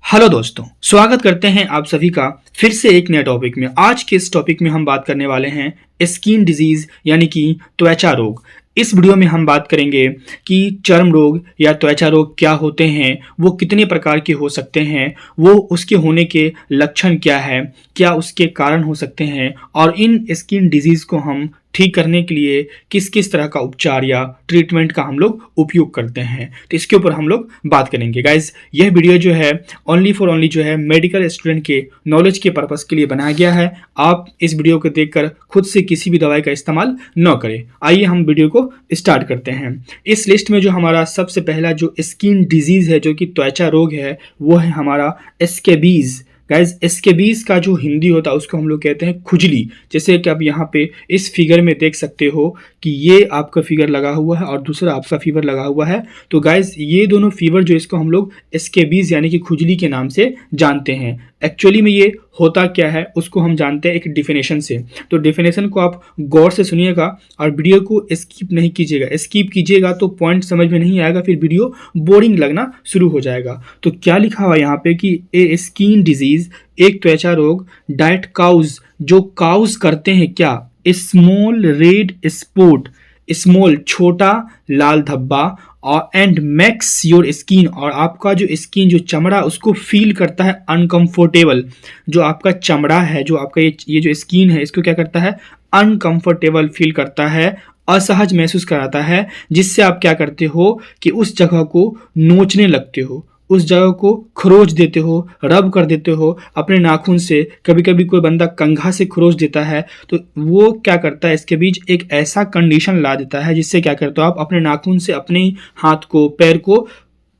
Hello दोस्तों, स्वागत करते हैं आप सभी का फिर से एक नए टॉपिक में। आज के इस टॉपिक में हम बात करने वाले हैं स्किन डिजीज यानी कि त्वचा रोग। इस वीडियो में हम बात करेंगे कि चर्म रोग या त्वचा रोग क्या होते हैं, वो कितने प्रकार के हो सकते हैं, वो उसके होने के लक्षण क्या है, क्या उसके कारण हो सकते हैं और इन स्किन डिजीज को हम ठीक करने के लिए किस किस तरह का उपचार या ट्रीटमेंट का हम लोग उपयोग करते हैं, तो इसके ऊपर हम लोग बात करेंगे। गाइज, यह वीडियो जो है ओनली फॉर ओनली जो है मेडिकल स्टूडेंट के नॉलेज के पर्पस के लिए बनाया गया है। आप इस वीडियो को देखकर खुद से किसी भी दवाई का इस्तेमाल न करें। आइए हम वीडियो को स्टार्ट करते हैं। इस लिस्ट में जो हमारा सबसे पहला जो स्किन डिजीज है, जो कि त्वचा रोग है, वो है हमारा स्कैबीज। गाइज, स्कैबीज का जो हिंदी होता है उसको हम लोग कहते हैं खुजली। जैसे कि आप यहाँ पे इस फिगर में देख सकते हो कि ये आपका फिगर लगा हुआ है और दूसरा आपका फीवर लगा हुआ है। तो गाइज, ये दोनों फीवर जो इसको हम लोग स्कैबीज यानी कि खुजली के नाम से जानते हैं। एक्चुअली में ये होता क्या है उसको हम जानते हैं एक डिफिनेशन से। तो डिफिनेशन को आप गौर से सुनिएगा और वीडियो को स्किप नहीं कीजिएगा। स्किप कीजिएगा तो पॉइंट समझ में नहीं आएगा, फिर वीडियो बोरिंग लगना शुरू हो जाएगा। तो क्या लिखा हुआ यहाँ पे कि ए स्किन डिजीज, एक त्वचा रोग, डाइट काउज, जो काउज करते हैं क्या, स्मॉल रेड स्पॉट, स्मॉल छोटा लाल धब्बा, और एंड मेक्स योर स्किन, और आपका जो स्किन जो चमड़ा उसको फील करता है अनकंफर्टेबल। जो आपका चमड़ा है, जो आपका ये जो स्किन है, इसको क्या करता है, अनकंफर्टेबल फील करता है, असहज महसूस कराता है, जिससे आप क्या करते हो कि उस जगह को नोचने लगते हो, उस जगह को खरोच देते हो, रब कर देते हो अपने नाखून से। कभी कभी कोई बंदा कंघा से खरोच देता है, तो वो क्या करता है, इसके बीच एक ऐसा कंडीशन ला देता है जिससे क्या करते हो आप अपने नाखून से अपने हाथ को, पैर को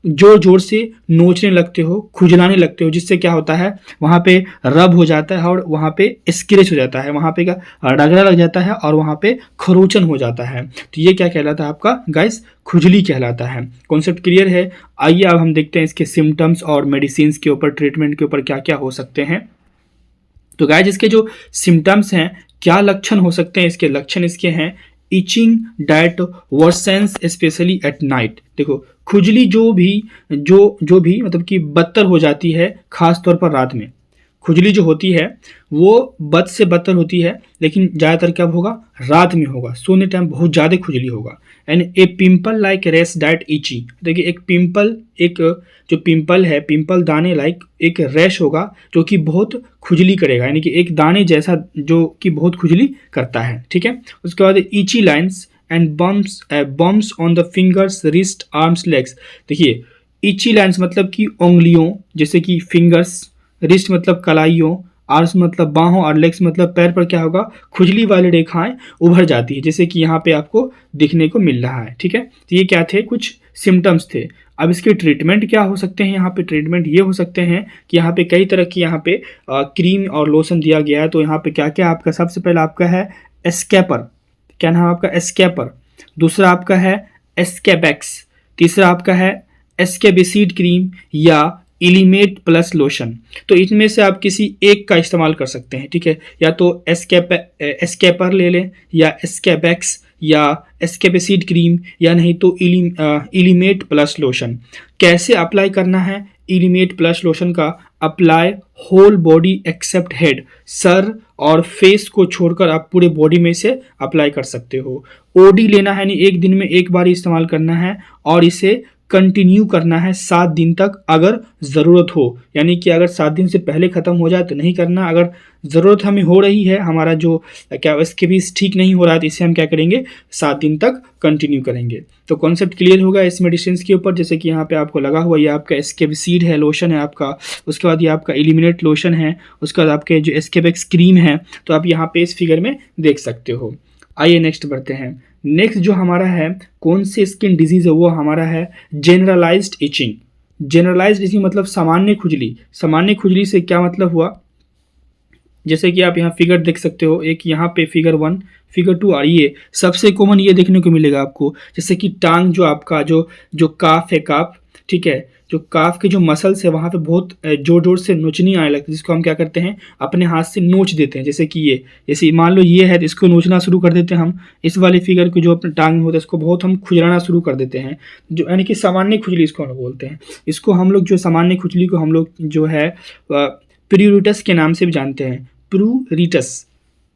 जोर जोर से नोचने लगते हो, खुजलाने लगते हो, जिससे क्या होता है वहाँ पे रब हो जाता है और वहाँ पे स्क्रैच हो जाता है, वहाँ पे क्या रगड़ा लग जाता है और वहाँ पे खरोचन हो जाता है। तो ये क्या कहलाता है आपका गाइस, खुजली कहलाता है। कॉन्सेप्ट क्लियर है। आइए अब हम देखते हैं इसके सिम्टम्स और मेडिसिन के ऊपर, ट्रीटमेंट के ऊपर क्या क्या हो सकते हैं। तो गाइस, इसके जो सिम्टम्स हैं, क्या लक्षण हो सकते हैं, इसके लक्षण इसके हैं itching that worsens especially at night. देखो, खुजली जो भी मतलब कि बदतर हो जाती है, खास तौर पर रात में। खुजली जो होती है वो बद से बदतर होती है, लेकिन ज़्यादातर कब होगा, रात में होगा, सोने टाइम बहुत ज़्यादा खुजली होगा। And a pimple like rash that itchy. देखिए, एक पिंपल, एक जो पिंपल है, पिंपल दाने लाइक एक रैश होगा जो कि बहुत खुजली करेगा, यानी कि एक दाने जैसा जो कि बहुत खुजली करता है। ठीक है। उसके बाद itchy lines and bumps on the fingers, wrist, arms, legs. देखिए, इची लाइन्स मतलब कि उंगलियों, जैसे कि फिंगर्स, रिस्ट मतलब कलाइयों, आर्म्स मतलब बाहों और लेग्स मतलब पैर पर क्या होगा, खुजली वाली रेखाएं उभर जाती है, जैसे कि यहाँ पे आपको दिखने को मिल रहा है। ठीक है। तो ये क्या थे, कुछ सिम्टम्स थे। अब इसके ट्रीटमेंट क्या हो सकते हैं, यहाँ पे ट्रीटमेंट ये हो सकते हैं कि यहाँ पे कई तरह की यहाँ पे क्रीम और लोशन दिया गया है। तो यहाँ पे क्या क्या आपका, सबसे पहले आपका है एस्केपर। क्या नाम आपका, एस्केपर। दूसरा आपका है एस्केबेक्स। तीसरा आपका है एस्केबिसिड क्रीम या इलिमेट प्लस लोशन। तो इनमें से आप किसी एक का इस्तेमाल कर सकते हैं। ठीक है। या तो एस्केपर ले लें, या एस्केबेक्स, या एस्केबिसिड क्रीम, या नहीं तो इलिमेट प्लस लोशन। कैसे अप्लाई करना है इलिमेट प्लस लोशन का, apply whole body except head. सर और फेस को छोड़कर आप पूरे बॉडी में से अप्लाई कर सकते हो। ओडी लेना है, यानी एक दिन में एक बार इस्तेमाल करना है और इसे कंटिन्यू करना है 7 दिन तक अगर ज़रूरत हो। यानी कि अगर 7 दिन से पहले ख़त्म हो जाए तो नहीं करना। अगर ज़रूरत हमें हो रही है, हमारा जो क्या इसके भी ठीक नहीं हो रहा है, तो इसे हम क्या करेंगे, 7 दिन तक कंटिन्यू करेंगे। तो कॉन्सेप्ट क्लियर होगा इस मेडिसिन के ऊपर। जैसे कि यहाँ पे आपको लगा हुआ, ये आपका एस्केबिसिड है, लोशन है आपका। उसके बाद ये आपका इलिमिनेट लोशन है। उसके बाद आपके जो एस्केबेक्स क्रीम है, तो आप यहाँ पे इस फिगर में देख सकते हो। आइए नेक्स्ट बढ़ते हैं। नेक्स्ट जो हमारा है, कौन सी स्किन डिजीज है, वो हमारा है जनरलाइज्ड इचिंग। जनरलाइज्ड इचिंग मतलब सामान्य खुजली। सामान्य खुजली से क्या मतलब हुआ, जैसे कि आप यहाँ फिगर देख सकते हो, एक यहाँ पे फिगर 1, फिगर 2, और ये सबसे कॉमन ये देखने को मिलेगा आपको, जैसे कि टांग जो आपका जो काफ है, काफ, ठीक है, जो काफ के जो मसल्स है वहाँ पे बहुत जोर जोर से नोचनी आने लगती है, जिसको हम क्या करते हैं अपने हाथ से नोच देते हैं। जैसे कि ये, जैसे मान लो ये है तो इसको नोचना शुरू कर देते हैं हम। इस वाले फिगर को जो अपने टांग होता है इसको बहुत हम खुजलाना शुरू कर देते हैं, जो यानी कि सामान्य खुजली इसको हम बोलते हैं। इसको हम लोग जो सामान्य खुजली को हम लोग जो है प्रूरिटस के नाम से भी जानते हैं। प्रूरिटस,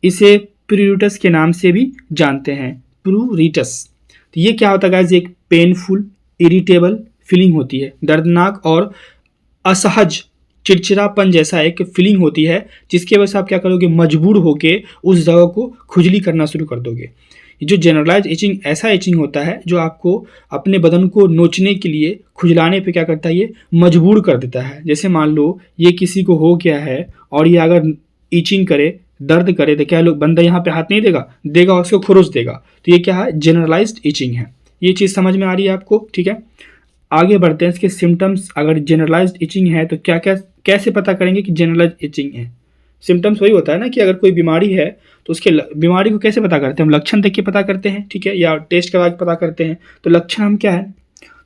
इसे प्रूरिटस के नाम से भी जानते हैं, प्रूरिटस। तो ये क्या होता है गाइस, एक पेनफुल इरिटेबल फीलिंग होती है, दर्दनाक और असहज चिड़चिड़ापन जैसा एक फीलिंग होती है, जिसकी वजह से आप क्या करोगे, मजबूर होके उस जगह को खुजली करना शुरू कर दोगे। ये जो जनरलाइज इचिंग ऐसा इचिंग होता है जो आपको अपने बदन को नोचने के लिए, खुजलाने पे क्या करता है, ये मजबूर कर देता है। जैसे मान लो ये किसी को हो गया है और ये अगर इचिंग करे, दर्द करे, तो क्या लोग बंदा यहाँ पे हाथ नहीं देगा, देगा उसको खरोच देगा। तो ये क्या है, जनरलाइज्ड इचिंग है। ये चीज़ समझ में आ रही है आपको, ठीक है। आगे बढ़ते हैं, इसके सिम्टम्स। अगर जनरलाइज्ड इचिंग है तो क्या क्या कैसे पता करेंगे कि जनरलाइज्ड इचिंग है। सिम्टम्स वही होता है ना कि अगर कोई बीमारी है तो उसके बीमारी को कैसे पता करते हैं, हम लक्षण देख के पता करते हैं, ठीक है, या टेस्ट करवा के पता करते हैं। तो लक्षण हम क्या है,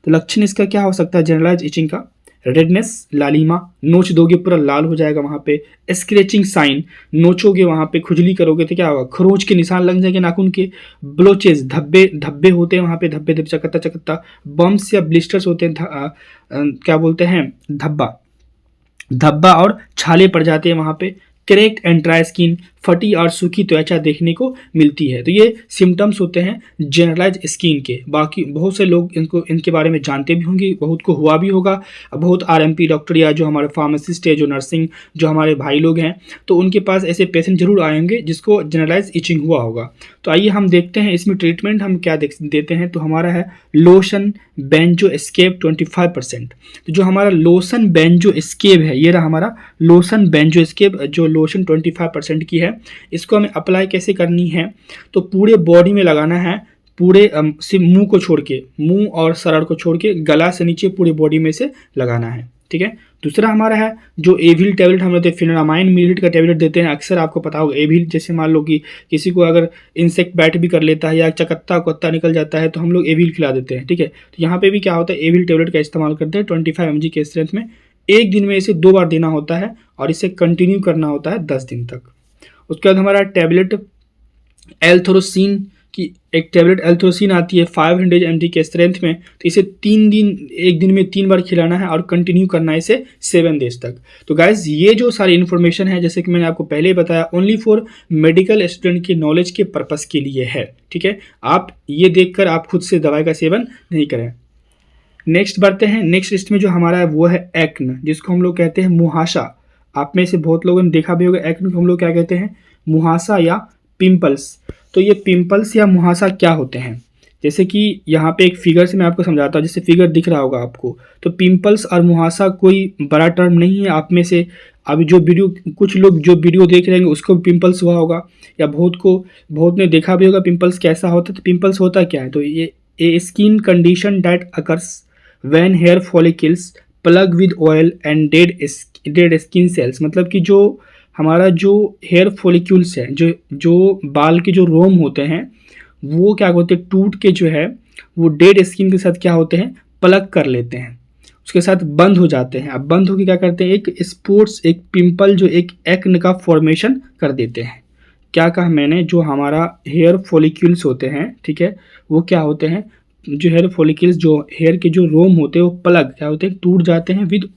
तो लक्षण इसका क्या हो सकता है जनरलाइज्ड इचिंग का, रेडनेस, लालिमा, नोच दोगे पूरा लाल हो जाएगा वहाँ पे। स्क्रेचिंग साइन, नोचोगे वहाँ पे, खुजली करोगे तो क्या होगा, खरोच के निशान लग जाएंगे नाखून के। ब्लोचेस, धब्बे धब्बे होते हैं वहाँ पे, धब्बे धब्बे चकत्ता चकत्ता। बम्स या ब्लिस्टर्स होते हैं, क्या बोलते हैं, धब्बा धब्बा और छाले पड़ जाते हैं वहाँ पे। करेक्ट एंड ड्राई स्किन, फटी और सूखी त्वचा देखने को मिलती है। तो ये सिम्टम्स होते हैं जनरलाइज स्किन के। बाकी बहुत से लोग इनके बारे में जानते भी होंगे, बहुत को हुआ भी होगा। बहुत आरएमपी डॉक्टर या जो हमारे फार्मासिस्ट है, जो नर्सिंग, जो हमारे भाई लोग हैं, तो उनके पास ऐसे पेशेंट जरूर आएंगे जिसको जनरलाइज इचिंग हुआ होगा। तो आइए हम देखते हैं इसमें ट्रीटमेंट हम क्या देते हैं। तो हमारा है लोशन बेंजो एस्केप 25%। तो जो हमारा लोशन बेंजो एस्केप है, ये रहा हमारा लोशन बेंजो एस्केप, जो लोशन 25% की है। इसको हमें अप्लाई कैसे करनी है, तो पूरे बॉडी में लगाना है, पूरे सिर्फ मुंह को छोड़ के, मुंह और सरड़ को छोड़ के गला से नीचे पूरे बॉडी में से लगाना है, ठीक है। दूसरा हमारा है जो एविल टैबलेट हम लोग फिनामाइन मिलीलीटर का टैबलेट देते हैं। अक्सर आपको पता होगा एविल, जैसे मान लो कि किसी को अगर इंसेक्ट बैट भी कर लेता है या चकत्ता कोत्ता निकल जाता है तो हम लोग एविल खिला देते हैं, ठीक है। तो यहाँ पे भी क्या होता है, एविल टैबलेट का इस्तेमाल करते हैं 25 mg के स्ट्रेंथ में। एक दिन में इसे 2 बार देना होता है और इसे कंटिन्यू करना होता है 10 दिन तक। उसके बाद हमारा टैबलेट एल्थोरोसिन की एक टैबलेट एल्थोरोसिन आती है 500 mg के स्ट्रेंथ में। तो इसे 3 दिन, एक दिन में 3 बार खिलाना है और कंटिन्यू करना है इसे 7 डेज तक। तो गाइज ये जो सारी इन्फॉर्मेशन है, जैसे कि मैंने आपको पहले ही बताया, ओनली फॉर मेडिकल स्टूडेंट के नॉलेज के पर्पस के लिए है, ठीक है। आप ये देखकर आप खुद से दवाई का सेवन नहीं करें। नेक्स्ट बढ़ते हैं। नेक्स्ट लिस्ट में जो हमारा है वो है एक्न, जिसको हम लोग कहते हैं मुहासा। आप में से बहुत लोगों ने देखा भी होगा, एक्न को हम लोग क्या कहते हैं, मुहासा या पिंपल्स। तो ये पिंपल्स या मुहासा क्या होते हैं, जैसे कि यहाँ पे एक फिगर से मैं आपको समझाता हूँ, जैसे फिगर दिख रहा होगा आपको। तो पिंपल्स और मुहासा कोई बड़ा टर्म नहीं है। आप में से अभी जो वीडियो, कुछ लोग जो वीडियो देख रहे हैं उसको पिंपल्स हुआ होगा, या बहुत ने देखा भी होगा पिंपल्स कैसा होता है। तो पिंपल्स होता क्या है, तो ये a skin condition that occurs when hair follicles plug with oil and dead skin cells. मतलब कि जो हमारा जो हेयर फॉलिक्यूल्स है, जो बाल के जो रोम होते हैं, वो क्या होते हैं, टूट के जो है वो डेड स्किन के साथ क्या होते हैं, प्लग कर लेते हैं, उसके साथ बंद हो जाते हैं। अब बंद होकर क्या करते हैं, एक स्पॉट्स, एक पिंपल, जो एक एक्न का फॉर्मेशन कर देते हैं। क्या कहा मैंने, जो हमारा हेयर फॉलिक्यूल्स होते हैं, ठीक है, वो क्या होते हैं, जो हेयर फॉलिकल्स, जो हेयर के जो रोम होते हैं वो प्लग क्या होते हैं, टूट जाते हैं विद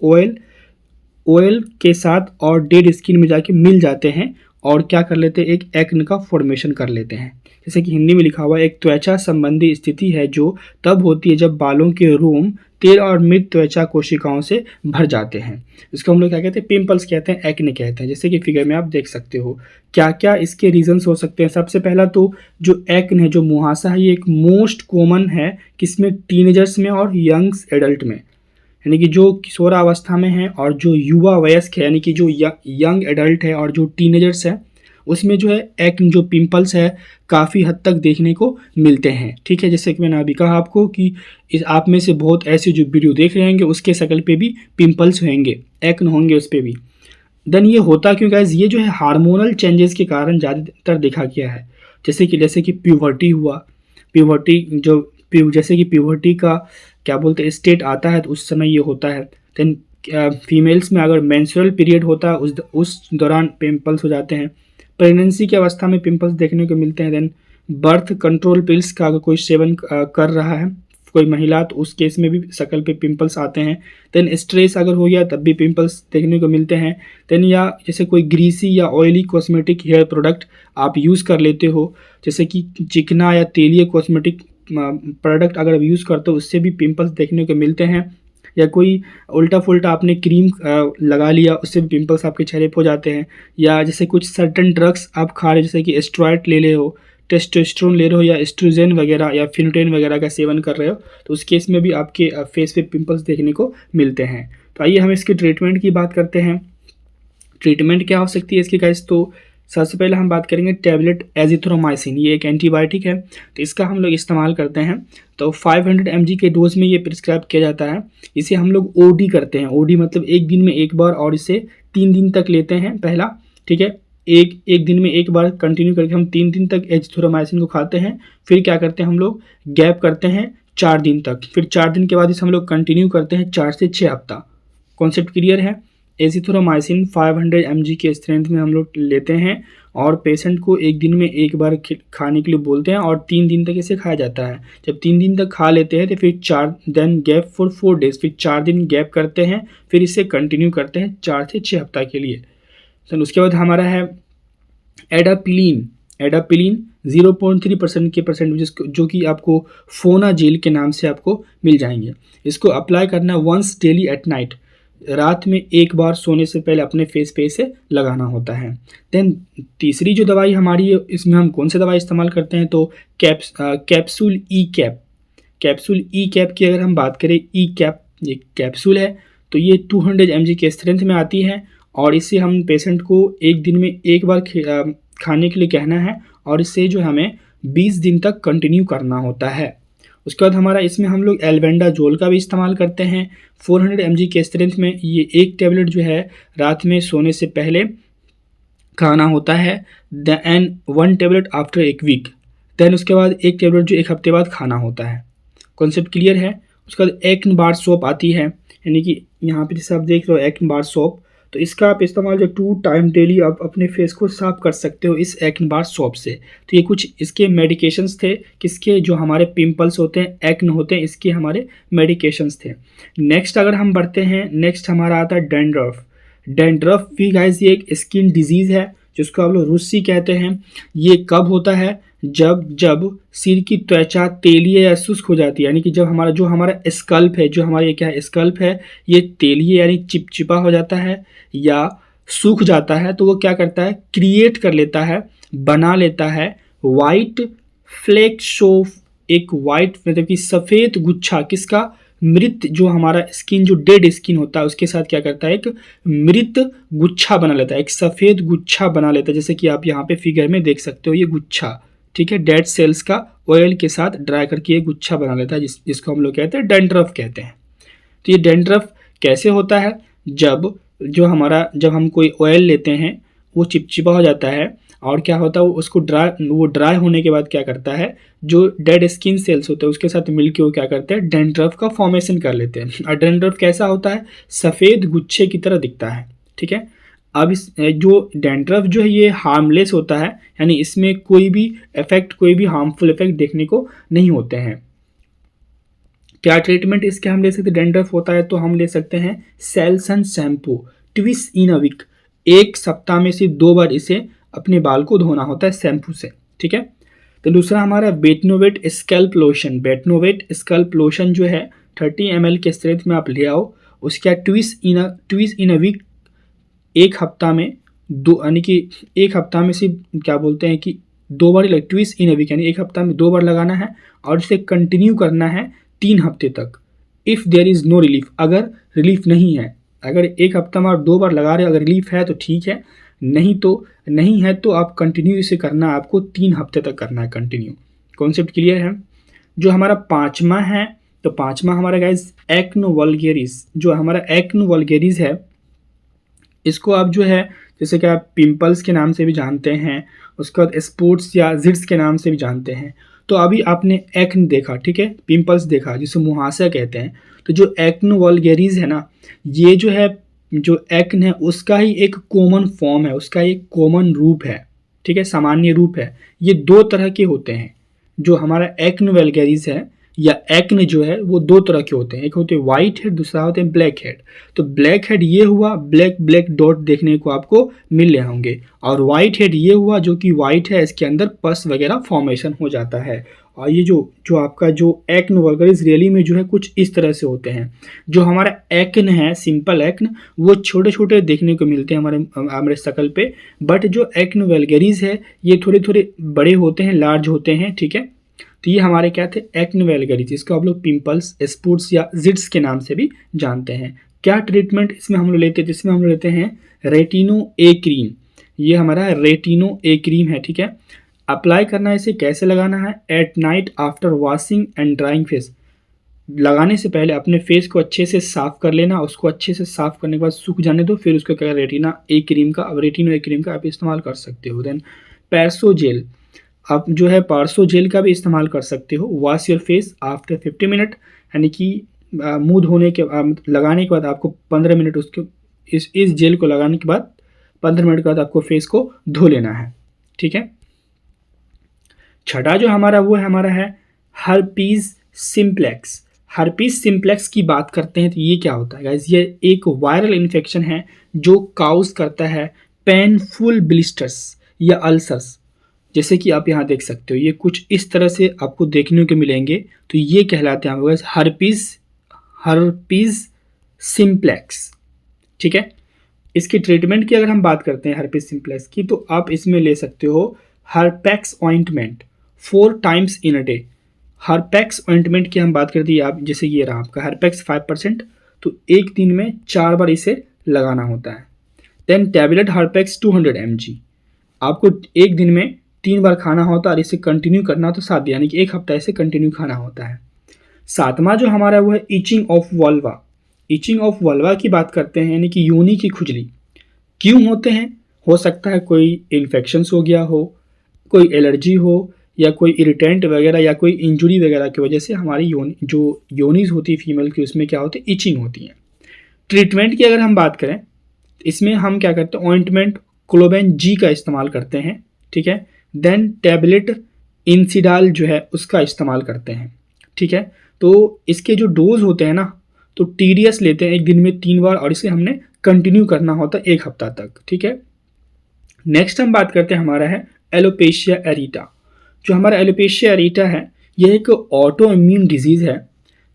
ऑयल के साथ और डेड स्किन में जाके मिल जाते हैं और क्या कर लेते हैं, एक एक्न का फॉर्मेशन कर लेते हैं। जैसे कि हिंदी में लिखा हुआ है, एक त्वचा संबंधी स्थिति है जो तब होती है जब बालों के रोम तेल और मृत त्वचा कोशिकाओं से भर जाते हैं। इसको हम लोग क्या कहते हैं, पिंपल्स कहते हैं, एक्ने कहते हैं। जैसे कि फिगर में आप देख सकते हो क्या क्या इसके रीजंस हो सकते हैं। सबसे पहला तो जो एक्ने है, जो मुहासा है, ये एक मोस्ट कॉमन है किसमें, टीनेजर्स में और यंग्स एडल्ट में, यानी कि जो किशोरावस्था में है और जो युवा वयस्क है, यानी कि जो यंग एडल्ट है और जो टीनेजर्स है, उसमें जो है एक्ने, जो पिंपल्स है, काफ़ी हद तक देखने को मिलते हैं, ठीक है। जैसे कि मैंने अभी कहा आपको कि इस आप में से बहुत ऐसे जो वीडियो देख रहे होंगे उसके शक्ल पे भी पिंपल्स होंगे, एक्ने होंगे उस पर भी। देन ये होता क्यों गाइस, ये जो है हार्मोनल चेंजेस के कारण ज़्यादातर देखा गया है। जैसे कि प्यूबर्टी हुआ, प्यूबर्टी जो जैसे कि प्यूबर्टी का क्या बोलते हैं स्टेट आता है तो उस समय ये होता है। देन फीमेल्स में अगर मेंस्ट्रुअल पीरियड होता है उस दौरान पिंपल्स हो जाते हैं। प्रेगनेंसी की अवस्था में पिंपल्स देखने को मिलते हैं। देन बर्थ कंट्रोल पिल्स का अगर कोई सेवन कर रहा है कोई महिला तो उस केस में भी शक्ल पे पिंपल्स आते हैं। देन स्ट्रेस अगर हो गया तब भी पिंपल्स देखने को मिलते हैं। देन या जैसे कोई ग्रीसी या ऑयली कॉस्मेटिक हेयर प्रोडक्ट आप यूज़ कर लेते हो, जैसे कि चिकना या तेलीय कॉस्मेटिक प्रोडक्ट अगर आप यूज़ करते हो उससे भी पिंपल्स देखने को मिलते हैं। या कोई उल्टा फुल्टा आपने क्रीम लगा लिया उससे भी पिंपल्स आपके चेहरे पे हो जाते हैं। या जैसे कुछ सर्टन ड्रग्स आप खा रहे हो, जैसे कि एस्ट्रॉयड ले रहे हो, टेस्टोस्टेरोन ले रहे हो, या एस्ट्रोजन वगैरह या फिनोटेन वगैरह का सेवन कर रहे हो, तो उस केस में भी आपके फेस पे पिंपल्स देखने को मिलते हैं। तो आइए हम इसके ट्रीटमेंट की बात करते हैं। ट्रीटमेंट क्या हो सकती है इसकी गाइस? तो सबसे पहले हम बात करेंगे टैबलेट एजिथ्रोमाइसिन, ये एक एंटीबायोटिक है, तो इसका हम लोग इस्तेमाल करते हैं। तो 500 mg के डोज में ये प्रिस्क्राइब किया जाता है। इसे हम लोग ओडी करते हैं, ओडी मतलब एक दिन में एक बार, और इसे 3 दिन तक लेते हैं पहला, ठीक है। एक दिन में एक बार कंटिन्यू करके हम 3 दिन तक एजिथ्रोमाइसिन को खाते हैं। फिर क्या करते हैं हम लोग गैप करते हैं 4 दिन तक, फिर 4 दिन के बाद इसे हम लोग कंटिन्यू करते हैं 4 से 6 हफ्ता। कॉन्सेप्ट क्लियर है? एजिथ्रोमाइसिन 500 mg के स्ट्रेंथ में हम लोग लेते हैं और पेशेंट को एक दिन में एक बार खाने के लिए बोलते हैं और 3 दिन तक इसे खाया जाता है। जब 3 दिन तक खा लेते हैं तो फिर 4 दिन गैप फॉर 4 डेज, फिर 4 दिन गैप करते हैं, फिर इसे कंटिन्यू करते हैं 4 से 6 हफ्ता के लिए। तो उसके बाद हमारा है एडापिलीन। एडापिलीन 0.3% के परसेंट जो कि आपको फोनाजेल के नाम से आपको मिल जाएंगे। इसको अप्लाई करना वंस डेली एट नाइट, रात में एक बार सोने से पहले अपने फेस पे इसे लगाना होता है। देन तीसरी जो दवाई हमारी है, इसमें हम कौन सी दवाई इस्तेमाल करते हैं? तो कैप्सूल ई कैप। कैप्सूल ई कैप की अगर हम बात करें, ई कैप ये कैप्सूल है, तो ये 200 mg के स्ट्रेंथ में आती है और इसे हम पेशेंट को एक दिन में एक बार खाने के लिए कहना है और इसे जो हमें 20 दिन तक कंटिन्यू करना होता है। उसके बाद हमारा इसमें हम लोग एल्बेंडाजोल का भी इस्तेमाल करते हैं 400 mg के स्ट्रेंथ में। ये एक टेबलेट जो है रात में सोने से पहले खाना होता है, एंड 1 टेबलेट आफ्टर एक वीक। देन उसके बाद एक टेबलेट जो एक हफ्ते बाद खाना होता है। कॉन्सेप्ट क्लियर है? उसके बाद एक्न बार सोप आती है, यानी कि यहाँ पे जैसे आप देख रहे हो एक्न बार सोप, तो इसका आप इस्तेमाल जो 2 टाइम डेली आप अपने फेस को साफ कर सकते हो इस एक्न बार सोप से। तो ये कुछ इसके मेडिकेशंस थे, किसके? जो हमारे पिंपल्स होते हैं, एक्न होते हैं, इसके हमारे मेडिकेशंस थे। नेक्स्ट अगर हम बढ़ते हैं, नेक्स्ट हमारा आता है डैंड्रफ। डैंड्रफ भी गाइस ये एक स्किन डिजीज़ है जिसको आप लोग रुस्सी कहते हैं। ये कब होता है? जब सिर की त्वचा तेलीय या शुष्क हो जाती है, यानी कि जब हमारा स्कल्प है, जो हमारा ये क्या है स्कल्प है, ये तेलीय यानी चिपचिपा हो जाता है या सूख जाता है, तो वो क्या करता है क्रिएट कर लेता है, बना लेता है वाइट फ्लेक शो, एक वाइट मतलब कि सफ़ेद गुच्छा, किसका? मृत, जो हमारा स्किन जो डेड स्किन होता है उसके साथ क्या करता है एक मृत गुच्छा बना लेता है, एक सफ़ेद गुच्छा बना लेता है, जैसे कि आप यहाँ पे फिगर में देख सकते हो ये गुच्छा, ठीक है, डेड सेल्स का ऑयल के साथ ड्राई करके ये गुच्छा बना लेता है, जिसको हम लोग कहते हैं डैंड्रफ कहते हैं। तो ये डैंड्रफ कैसे होता है? जब हम कोई ऑयल लेते हैं वो चिपचिपा हो जाता है और क्या होता है उसको ड्राई होने के बाद क्या करता है, जो डेड स्किन सेल्स होते हैं उसके साथ मिलके वो क्या करते हैं डैंड्रफ का फॉर्मेशन कर लेते हैं। और डैंड्रफ कैसा होता है? सफ़ेद गुच्छे की तरह दिखता है, ठीक है। अब इस जो डैंड्रफ जो है ये हार्मलेस होता है, यानी इसमें कोई भी हार्मफुल इफेक्ट देखने को नहीं होते हैं। क्या ट्रीटमेंट इसके हम ले सकते हैं? डैंड्रफ होता है तो हम ले सकते हैं Selsun shampoo twice in a week, एक सप्ताह में से 2 बार इसे अपने बाल को धोना होता है शैम्पू से, ठीक है। तो दूसरा हमारा Betnovate scalp lotion. Betnovate scalp lotion जो है 30 ml के स्ट्रेंथ में आप ले आओ, उसका ट्विस इन अ वीक, एक हफ्ता में 2, यानी कि एक हफ्ता में से क्या बोलते हैं कि 2 बार ट्विस इन अ वीक, यानी एक हफ्ता में 2 बार लगाना है और इसे कंटिन्यू करना है 3 हफ्ते तक। If there is no relief, अगर रिलीफ नहीं है, अगर एक हफ्ता में आप 2 बार लगा रहे हो, अगर रिलीफ है तो ठीक है, नहीं है तो आप कंटिन्यू इसे करना है, आपको 3 हफ्ते तक करना है कंटिन्यू। कॉन्सेप्ट क्लियर है? जो हमारा 5वां है, तो 5वां हमारा गाइस एक्नो वल्गेरिस। जो हमारा एक्नो वल्गेरिस है इसको आप जो है जैसे कि आप पिंपल्स के नाम से भी जानते हैं, उसके बाद स्पॉट्स या जिट्स के नाम से भी जानते हैं। तो अभी आपने एक्न देखा, ठीक है, पिंपल्स देखा जिसे मुहासा कहते हैं। तो जो एक्नो वल्गेरिस है ना, ये जो है, जो एक्न है उसका ही एक कॉमन फॉर्म है, उसका एक कॉमन रूप है, ठीक है, सामान्य रूप है। ये दो तरह के होते हैं। जो हमारा एक्नो वल्गेरिस है या एक्न जो है वो दो तरह के होते हैं, एक होते हैं व्हाइट हेड, दूसरा होते हैं ब्लैक हेड। तो ब्लैक हेड ये हुआ, ब्लैक ब्लैक डॉट देखने को आपको मिल रहे होंगे, और व्हाइट हेड ये हुआ जो कि व्हाइट है, इसके अंदर पस वगैरह फॉर्मेशन हो जाता है। और ये जो आपका जो एक्न वगैरह रियली में जो है कुछ इस तरह से होते हैं। जो हमारा एक्न है, सिंपल एक्न, वो छोटे छोटे देखने को मिलते हैं हमारे शक्ल पे, बट जो एक्न वल्गेरिस है ये थोड़े थोड़े बड़े होते हैं, लार्ज होते हैं, ठीक है। तो ये हमारे क्या थे, एक्ने वल्गेरिस, जिसको आप लोग पिंपल्स, स्पॉट्स या जिट्स के नाम से भी जानते हैं। क्या ट्रीटमेंट इसमें हम लोग लेते हैं, जिसमें हम लोग लेते हैं रेटिनो ए क्रीम। ये हमारा रेटिनो ए क्रीम है, ठीक है। अप्लाई करना इसे कैसे लगाना है, at night after washing and drawing face. लगाने से पहले अपने फेस को अच्छे से साफ कर लेना, उसको अच्छे से साफ करने के बाद सूख जाने दो, फिर उसको क्या, रेटिना ए क्रीम का, अब रेटिनो ए क्रीम का आप इस्तेमाल कर सकते हो। देन पैरसो जेल, आप जो है पार्सो जेल का भी इस्तेमाल कर सकते हो। Wash your face after 50 minute, यानी कि मुंह धोने के लगाने के बाद आपको 15 मिनट उसको इस जेल को लगाने के बाद 15 मिनट के बाद आपको फेस को धो लेना है, ठीक है। छठा जो हमारा वो है, हमारा है हर्पीज सिम्प्लेक्स। हर्पीज सिम्प्लेक्स की बात करते हैं तो ये क्या होता है गाइस, ये एक वायरल इन्फेक्शन है जो काउज करता है पेनफुल ब्लिस्टर्स या अल्सर्स। जैसे कि आप यहाँ देख सकते हो, ये कुछ इस तरह से आपको देखने को मिलेंगे। तो ये कहलाते हैं आपको हर्पीज सिम्प्लेक्स, ठीक है। इसकी ट्रीटमेंट की अगर हम बात करते हैं हर्पीज सिम्प्लेक्स की, तो आप इसमें ले सकते हो Herpex ointment 4 times in a day. Herpex ointment की हम बात करते हैं, आप जैसे ये रहा आपका हर्पेक्स 5%, तो एक दिन में 4 बार इसे लगाना होता है। देन टैबलेट हर्पेक्स 200 mg, आपको एक दिन में 3 बार खाना होता है और इसे कंटिन्यू करना हो तो 7 दिन, यानी कि 1 हफ्ता इसे कंटिन्यू खाना होता है। सातवां जो हमारा वो है itching of vulva. Itching of vulva की बात करते हैं, यानी कि योनि की खुजली। क्यों होते हैं, हो सकता है कोई इन्फेक्शन हो गया हो, कोई एलर्जी हो, या कोई इरिटेंट वगैरह या कोई इंजुरी वगैरह की वजह से हमारी योनीज होती है फीमेल की, उसमें क्या होती है, इचिंग होती है। ट्रीटमेंट की अगर हम बात करें, इसमें हम क्या करते हैं, ऑइंटमेंट क्लोबेन जी का इस्तेमाल करते हैं, ठीक है। देन टैबलेट इंसिडाल जो है उसका इस्तेमाल करते हैं, ठीक है। तो इसके जो डोज होते हैं ना, तो टीडीएस लेते हैं एक दिन में 3 बार, और इसे हमने कंटिन्यू करना होता है 1 हफ्ता तक, ठीक है। नेक्स्ट हम बात करते हैं, हमारा है एलोपेशिया एरिटा। जो हमारा एलोपेशिया एरिटा है, यह एक ऑटो इम्यून डिजीज़ है।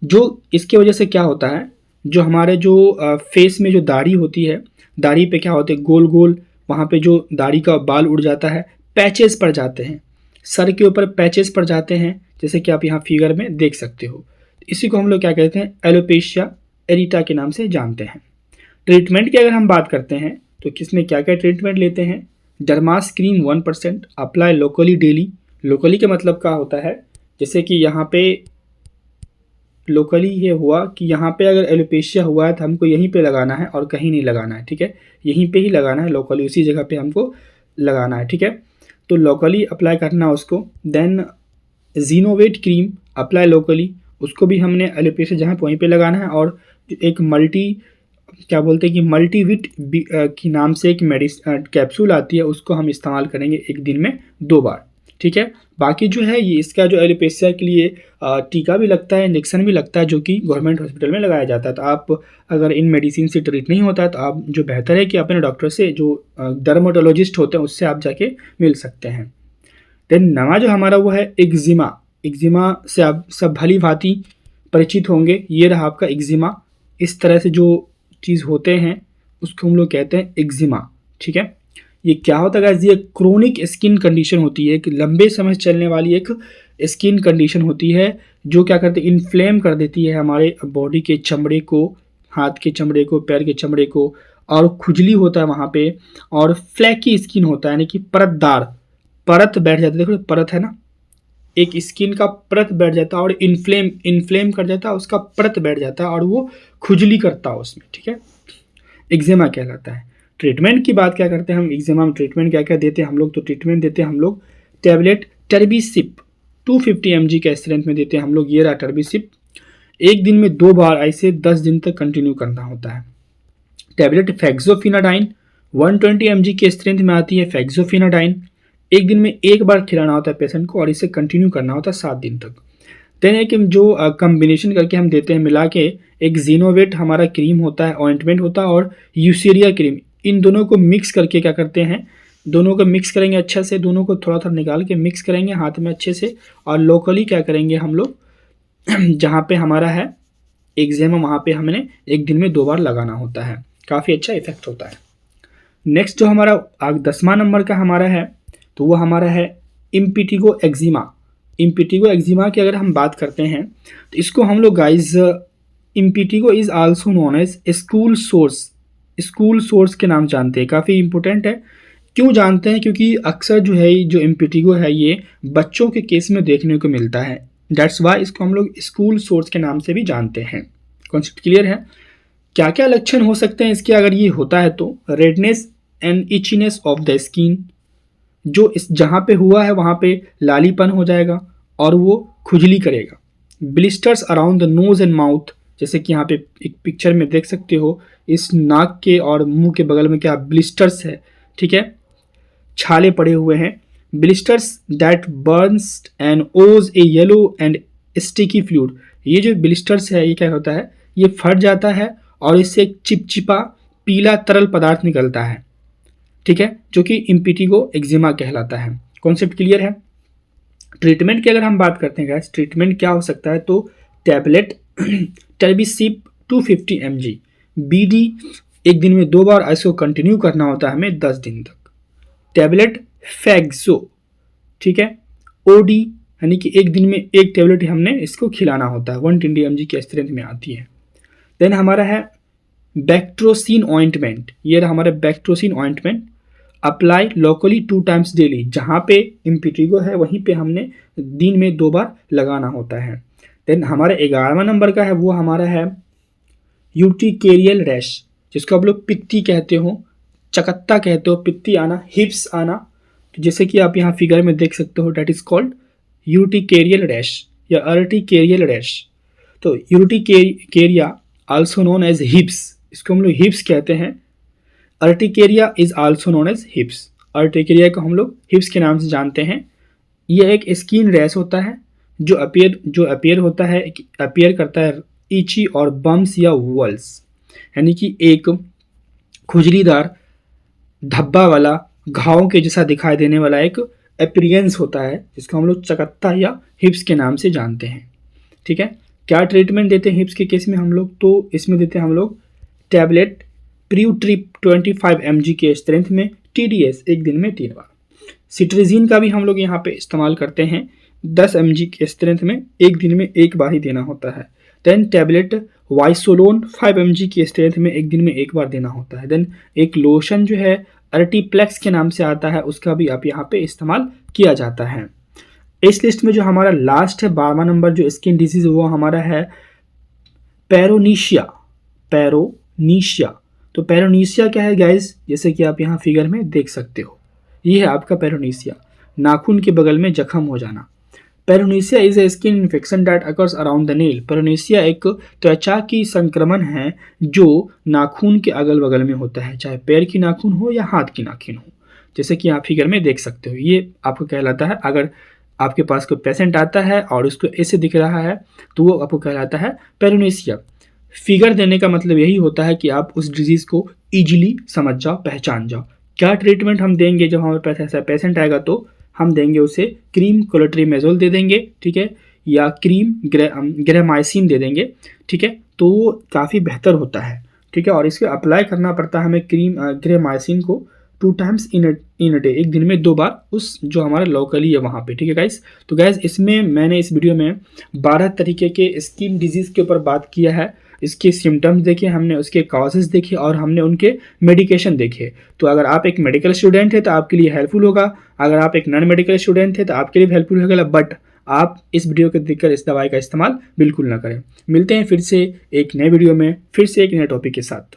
जो इसके वजह से क्या होता है, जो हमारे जो फेस में जो दाढ़ी होती है, दाढ़ी पे क्या होते हैं, गोल गोल वहाँ पे जो दाढ़ी का बाल उड़ जाता है, पैचेस पड़ जाते हैं, सर के ऊपर पैचेस पड़ जाते हैं, जैसे कि आप यहाँ फिगर में देख सकते हो। इसी को हम लोग क्या कहते हैं, एलोपेशिया एरिटा के नाम से जानते हैं। ट्रीटमेंट की अगर हम बात करते हैं तो किसमें क्या क्या ट्रीटमेंट लेते हैं, Dermas cream 1% apply locally daily. Locally का मतलब क्या होता है, जैसे कि यहाँ पे लोकली ये हुआ कि यहाँ पे अगर एलोपेशिया हुआ है तो हमको यहीं पे लगाना है और कहीं नहीं लगाना है, ठीक है, यहीं पे ही लगाना है, लोकली उसी जगह पे हमको लगाना है, ठीक है। तो लोकली अप्लाई करना उसको। देन जीनोवेट क्रीम अप्लाई लोकली, उसको भी हमने एलोपेशिया जहाँ पे वहीं पे लगाना है। और एक क्या बोलते हैं कि मल्टीविट की नाम से एक कैप्सूल आती है, उसको हम इस्तेमाल करेंगे एक दिन में 2 बार, ठीक है। बाकी जो है ये इसका जो एलोपेशिया के लिए टीका भी लगता है, इंजेक्शन भी लगता है, जो कि गवर्नमेंट हॉस्पिटल में लगाया जाता है। तो आप अगर इन मेडिसिन से ट्रीट नहीं होता है तो आप जो बेहतर है कि अपने डॉक्टर से, जो डर्मेटोलॉजिस्ट होते हैं, उससे आप जाके मिल सकते हैं। देन नवा जो हमारा वो है एक्जिमा। एक्जिमा से आप सब भली भांति परिचित होंगे। ये रहा आपका एक्जिमा। इस तरह से जो चीज़ होते हैं उसको हम लोग कहते हैं एक्जिमा, ठीक है। ये क्या होता है गाइस, ये क्रोनिक स्किन कंडीशन होती है, एक लंबे समय से चलने वाली एक स्किन कंडीशन होती है, जो क्या करती है, इन्फ्लेम कर देती है हमारे बॉडी के चमड़े को, हाथ के चमड़े को, पैर के चमड़े को, और खुजली होता है वहाँ पे, और फ्लैकी स्किन होता है, यानी कि परतदार, परत बैठ जाती है, देखो परत है ना, एक स्किन का परत बैठ जाता है और इन्फ्लेम कर जाता है, उसका परत बैठ जाता है और वो खुजली करता है उसमें, ठीक है, एक्जिमा कहलाता है। ट्रीटमेंट की बात क्या करते हैं हम, एक्जिमा में ट्रीटमेंट क्या क्या देते हैं हम लोग, तो ट्रीटमेंट देते हैं हम लोग टैबलेट टर्बीसिप 250 mg के स्ट्रेंथ में देते हैं हम लोग। ये रहा टर्बिसिप। एक दिन में 2 बार ऐसे 10 दिन तक कंटिन्यू करना होता है। टैबलेट फेक्सोफिनाडाइन 120 mg के स्ट्रेंथ में आती है। फेक्सोफिनाडाइन एक दिन में 1 बार खिलाना होता है पेशेंट को और इसे कंटिन्यू करना होता है 7 दिन तक। देन एक जो कम्बिनेशन करके हम देते हैं मिला के, एक जीनोवेट हमारा क्रीम होता है, ऑइंटमेंट होता है, और यूसेरिया क्रीम, इन दोनों को मिक्स करके क्या करते हैं, दोनों को मिक्स करेंगे अच्छे से, दोनों को थोड़ा थोड़ा निकाल के मिक्स करेंगे हाथ में अच्छे से, और लोकली क्या करेंगे हम लोग जहाँ पे हमारा है एक्जिमा वहाँ पे हमने एक दिन में 2 बार लगाना होता है। काफ़ी अच्छा इफेक्ट होता है। नेक्स्ट जो हमारा 10वां नंबर का हमारा है तो वो हमारा है इम्पिटिगो एक्जिमा। इम्पिटिगो एक्जिमा की अगर हम बात करते हैं तो इसको हम लोग guys, impetigo is also known as school sores के नाम जानते हैं। काफ़ी इंपॉर्टेंट है। क्यों जानते हैं? क्योंकि अक्सर जो है जो इम्पिटिगो है ये बच्चों के केस में देखने को मिलता है। दैट्स वाई इसको हम लोग स्कूल सोर्स के नाम से भी जानते हैं। कॉन्सेप्ट क्लियर है? क्या क्या लक्षण हो सकते हैं इसके अगर ये होता है तो? Redness and itchiness of the skin, जो इस जहाँ पे हुआ है वहाँ पे लालीपन हो जाएगा और वो खुजली करेगा। Blisters around the nose and mouth, जैसे कि यहाँ पे एक पिक्चर में देख सकते हो, इस नाक के और मुंह के बगल में क्या ब्लिस्टर्स है, ठीक है, छाले पड़े हुए हैं। ब्लिस्टर्स दैट बर्न्स एंड ओज ए येलो एंड स्टिकी फ्लूइड, ये जो ब्लिस्टर्स है ये क्या होता है, ये फट जाता है और इससे एक चिपचिपा पीला तरल पदार्थ निकलता है, ठीक है, जो कि इम्पिटिगो एक्जिमा कहलाता है। कॉन्सेप्ट क्लियर है? ट्रीटमेंट की अगर हम बात करते हैं गाइस, ट्रीटमेंट क्या हो सकता है तो टैबलेट टर्बिसिप 250 mg BD एक दिन में 2 बार इसको कंटिन्यू करना होता है हमें 10 दिन तक। टैबलेट फैक्सो, ठीक है, OD यानी कि एक दिन में 1 टैबलेट हमने इसको खिलाना होता है, 120 mg के स्ट्रेंथ में आती है। देन हमारा है बैक्ट्रोसिन ऑइंटमेंट, ये रहा हमारा Bactrocin ointment. Apply locally 2 times daily, जहाँ पे इम्पिटिगो है वहीं पे हमने दिन में 2 बार लगाना होता है। देन हमारा 11वां नंबर का है वो हमारा है यूटिकेरियल रैश, जिसको आप लोग पित्ती कहते हो, चकत्ता कहते हो, पित्ती आना, हिप्स आना, तो जैसे कि आप यहाँ फिगर में देख सकते हो, that is called urticarial rash या अर्टिकेरियल रैश। तो urticaria also known as hives, इसको हम लोग हिप्स कहते हैं। Urticaria is also known as hives, urticaria को हम लोग हिप्स के नाम से जानते हैं। यह एक स्किन रैश होता है जो अपीयर करता है इची और बम्स या वल्स, यानी कि एक खुजलीदार धब्बा वाला घाव के जैसा दिखाई देने वाला एक अपीयरेंस होता है, जिसको हम लोग चकत्ता या हिप्स के नाम से जानते हैं, ठीक है। क्या ट्रीटमेंट देते हैं हिप्स के केस में हम लोग तो इसमें देते हैं हम लोग टैबलेट प्रियूट्रिप 25 mg के स्ट्रेंथ में TDS एक दिन में 3 बार। सिट्रिजिन का भी हम लोग यहाँ पे इस्तेमाल करते हैं 10 mg के स्ट्रेंथ में एक दिन में 1 बार ही देना होता है। देन टैबलेट वाइसोलोन 5 mg के स्ट्रेंथ में एक दिन में 1 बार देना होता है। देन एक लोशन जो है अर्टिप्लेक्स के नाम से आता है, उसका भी आप यहाँ पे इस्तेमाल किया जाता है। इस लिस्ट में जो हमारा लास्ट है 12वां नंबर जो स्किन डिजीज वो हमारा है पैरोनीशिया। तो पैरोनीशिया क्या है गाइस, जैसे कि आप यहाँ फिगर में देख सकते हो, ये है आपका पैरोनीशिया, नाखून के बगल में जख्म हो जाना। Paronychia is a skin infection that occurs around the nail. Paronychia एक त्वचा की संक्रमण है जो नाखून के अगल बगल में होता है, चाहे पैर की नाखून हो या हाथ की नाखून हो, जैसे कि आप फिगर में देख सकते हो। ये आपको कहलाता है, अगर आपके पास कोई पेशेंट आता है और उसको ऐसे दिख रहा है तो वो आपको कहलाता है पैरोनीशिया। फिगर देने का मतलब यही होता है कि आप उस डिजीज़ को ईजिली समझ जाओ, पहचान जाओ। क्या ट्रीटमेंट हम देंगे जब हमारे पास ऐसा पेशेंट आएगा तो हम देंगे उसे क्रीम क्लोट्रीमेजोल दे देंगे, ठीक है, या क्रीम ग्रेमाइसिन दे देंगे, ठीक है, तो वो काफ़ी बेहतर होता है, ठीक है। और इसको अप्लाई करना पड़ता है हमें क्रीम ग्रेमाइसिन को 2 टाइम्स इन अ डे, एक दिन में 2 बार उस जो हमारा लोकली है वहाँ पे, ठीक है गाइस। तो गाइस इसमें मैंने इस वीडियो में 12 तरीके के स्किन डिजीज़ के ऊपर बात किया है, इसके सिम्टम्स देखे हमने, उसके कॉजेज़ देखे और हमने उनके मेडिकेशन देखे। तो अगर आप एक मेडिकल स्टूडेंट है तो आपके लिए हेल्पफुल होगा, अगर आप एक नॉन मेडिकल स्टूडेंट है तो आपके लिए हेल्पफुल होगा, बट आप इस वीडियो को देखकर इस दवाई का इस्तेमाल बिल्कुल ना करें। मिलते हैं फिर से एक नए वीडियो में, फिर से एक नए टॉपिक के साथ।